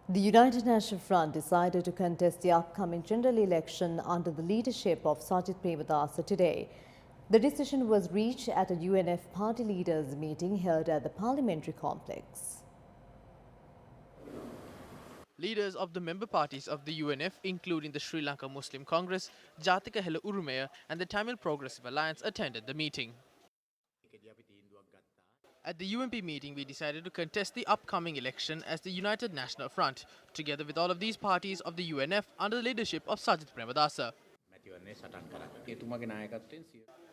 The United National Front decided to contest the upcoming general election under the leadership of Sajid Premadasa today. The decision was reached at a UNF party leaders meeting held at the parliamentary complex. Leaders of the member parties of the UNF, including the Sri Lanka Muslim Congress, Jatika Hela Urumaya and the Tamil Progressive Alliance, attended the meeting. At the UNP meeting, we decided to contest the upcoming election as the United National Front, together with all of these parties of the UNF under the leadership of Sajid Premadasa.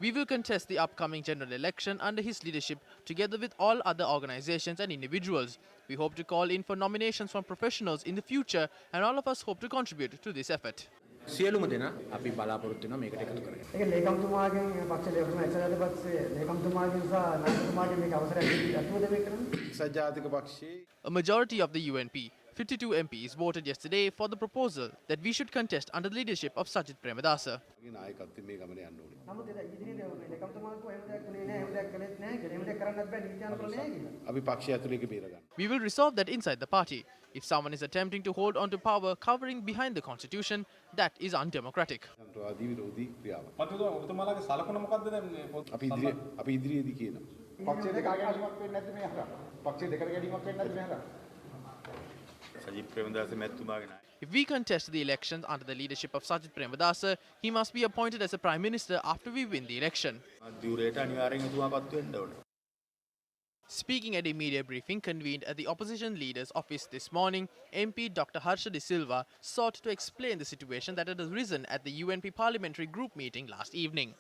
We will contest the upcoming general election under his leadership together with all other organizations and individuals. We hope to call in for nominations from professionals in the future, and all of us hope to contribute to this effort. සියලුම දෙනා අපි බලාපොරොත්තු වෙනවා මේකට එකතු කරගන්න. ඒක ලේකම්තුමාගෙන් පක්ෂ ලේකම් ඇසලාට පස්සේ ලේකම්තුමාගෙන් සහ නායකතුමාගෙන් මේක අවසරයක් ඇතුවද මේ කරන්නේ? සජාතික පක්ෂයේ A majority of the UNP, 52 MPs, voted yesterday for the proposal that we should contest under the leadership of Sajid Premadasa. නායකත්වයේ මේ ගමනේ යන්න ඕනේ. නමුත් ඒක ඉදිරියේ මේ ලේකම්තුමාට එහෙම දෙයක් තුනේ නෑ, එහෙම දෙයක් කළෙත් නෑ, එහෙම දෙයක් කරන්නත් බෑ, නීතිඥාන කළේ නෑ කියලා. අපි පක්ෂය ඇතුලේ ඒක බේර ගන්න. We will resolve that inside the party. If someone is attempting to hold on to power covering behind the constitution, that is undemocratic. තන්ත්‍රවාදී විරෝධී ක්‍රියාවක්. ඔබතුමාලගේ සලකුණ මොකක්ද දැන් මේ අපි ඉදිරියේදී කියනවා. පක්ෂ දෙක ගැනීමක් වෙන්නේ නැද්ද මේ හරහා? පක්ෂ දෙක ගැනීමක් වෙන්නේ නැද්ද මේ හරහා? සජිත් ප්‍රේමදාස මැතිතුමාගේ නායක. If we contest the elections under the leadership of Sajid Premadasa, he must be appointed as a prime minister after we win the election. දියුරේට අනිවාර්යෙන් එතුමාපත් වෙන්න ඕනේ. Speaking at a media briefing convened at the opposition leader's office this morning, MP Dr. Harsha de Silva sought to explain the situation that had arisen at the UNP parliamentary group meeting last evening.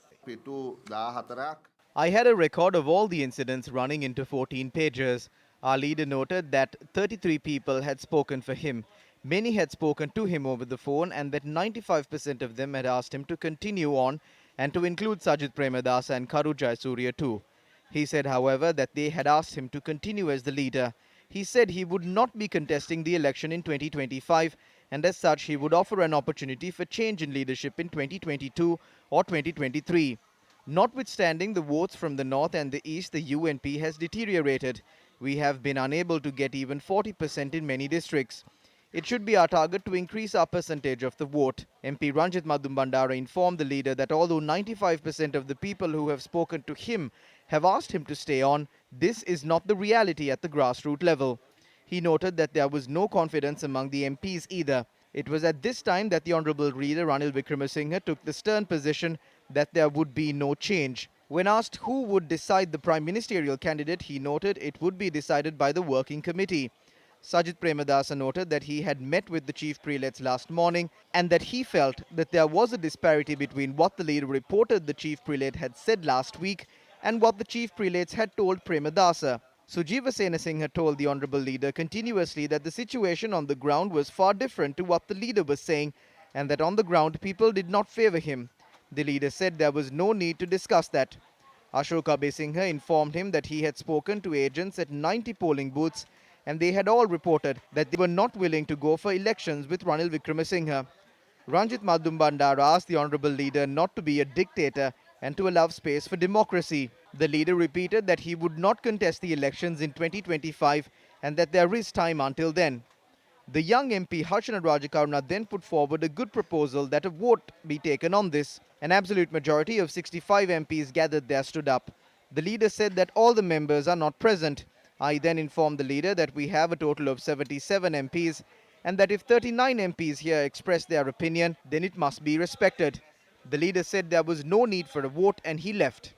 I had a record of all the incidents running into 14 pages. Our leader noted that 33 people had spoken for him. Many had spoken to him over the phone, and that 95% of them had asked him to continue on and to include Sajid Premadasa and Karu Jayasuriya too. He said, however, that they had asked him to continue as the leader. He said he would not be contesting the election in 2025, and as such he would offer an opportunity for change in leadership in 2022 or 2023. Notwithstanding the votes from the north and the east, the UNP has deteriorated. We have been unable to get even 40% in many districts. It should be our target to increase our percentage of the vote. MP Ranjit Madhumbandara informed the leader that although 95% of the people who have spoken to him have asked him to stay on, this is not the reality at the grassroots level. He noted that there was no confidence among the MPs either. It was at this time that the Honourable Leader Ranil Wickremesinghe took the stern position that there would be no change. When asked who would decide the Prime Ministerial candidate, he noted it would be decided by the Working Committee. Sajid Premadasa noted that he had met with the Chief Prelates last morning and that he felt that there was a disparity between what the leader reported the Chief Prelate had said last week and what the Chief Prelates had told Premadasa. Sujiva Senasinghe told the Honourable Leader continuously that the situation on the ground was far different to what the leader was saying and that on the ground people did not favour him. The leader said there was no need to discuss that. Ashoka Besinghe informed him that he had spoken to agents at 90 polling booths and they had all reported that they were not willing to go for elections with Ranil Wickremesinghe. Ranjit Madhumbandara asked the Honourable Leader not to be a dictator and to allow space for democracy. The leader repeated that he would not contest the elections in 2025 and that there is time until then. The young MP Harsha Rajakaruna then put forward a good proposal that a vote be taken on this. An absolute majority of 65 MPs gathered there stood up. The leader said that all the members are not present. I then informed the leader that we have a total of 77 MPs and that if 39 MPs here express their opinion, then it must be respected. The leader said there was no need for a vote and he left.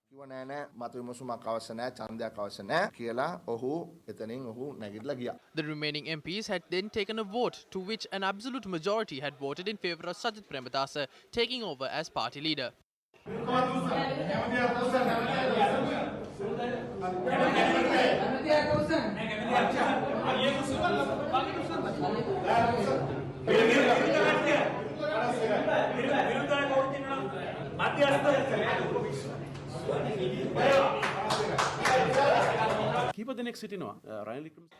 The remaining MPs had then taken a vote to which an absolute majority had voted in favour of Sajid Premadasa taking over as party leader.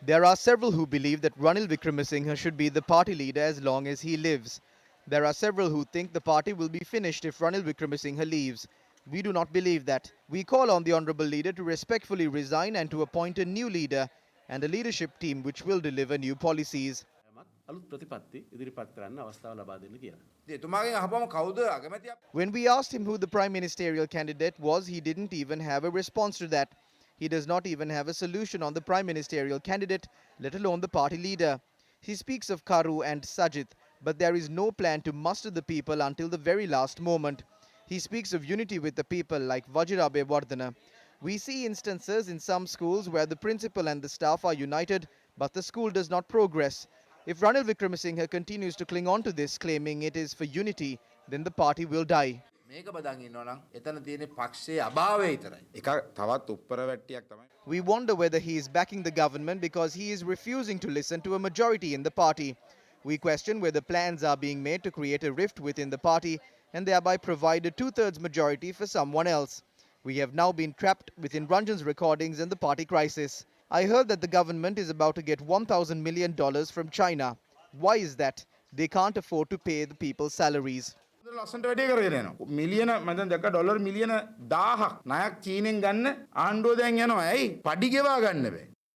There are several who believe that Ranil Wickremesinghe should be the party leader as long as he lives. There are several who think the party will be finished if Ranil Wickremesinghe leaves. We do not believe that. We call on the Honourable Leader to respectfully resign and to appoint a new leader and a leadership team which will deliver new policies. අලුත් ප්‍රතිපත්ති ඉදිරිපත් කරන්න අවස්ථාව ලබා දෙන්න කියලා. එතුමාගෙන් අහපම කවුද අගමැතියා? When we asked him who the prime ministerial candidate was, he didn't even have a response to that. He does not even have a solution on the prime ministerial candidate, let alone the party leader. He speaks of Karu and Sajith, but there is no plan to muster the people until the very last moment. He speaks of unity with the people like Vajirabe Vardhana. We see instances in some schools where the principal and the staff are united, but the school does not progress. If Ranil Wickremesinghe continues to cling on to this, claiming it is for unity, then the party will die. මේක බදන් ඉන්නවා නම් එතන තියෙන්නේ පක්ෂයේ අභාවය විතරයි. එක තවත් උත්තර වැට්ටියක් තමයි. We wonder whether he is backing the government because he is refusing to listen to a majority in the party. We question whether plans are being made to create a rift within the party and thereby provide a two-thirds majority for someone else. We have now been trapped within Ranjan's recordings and the party crisis. I heard that the government is about to get $1,000 million from China. Why is that? They can't afford to pay the people's salaries. ලස්සන්ට වැඩේ කරගෙන යනවා. මිලියන මම දැන් දැක්ක dollar මිලියන 1000ක් ණයක් චීනෙන් ගන්න ආණ්ඩුව දැන් යනවා. ඇයි? පඩි ගෙවා ගන්න බෑ.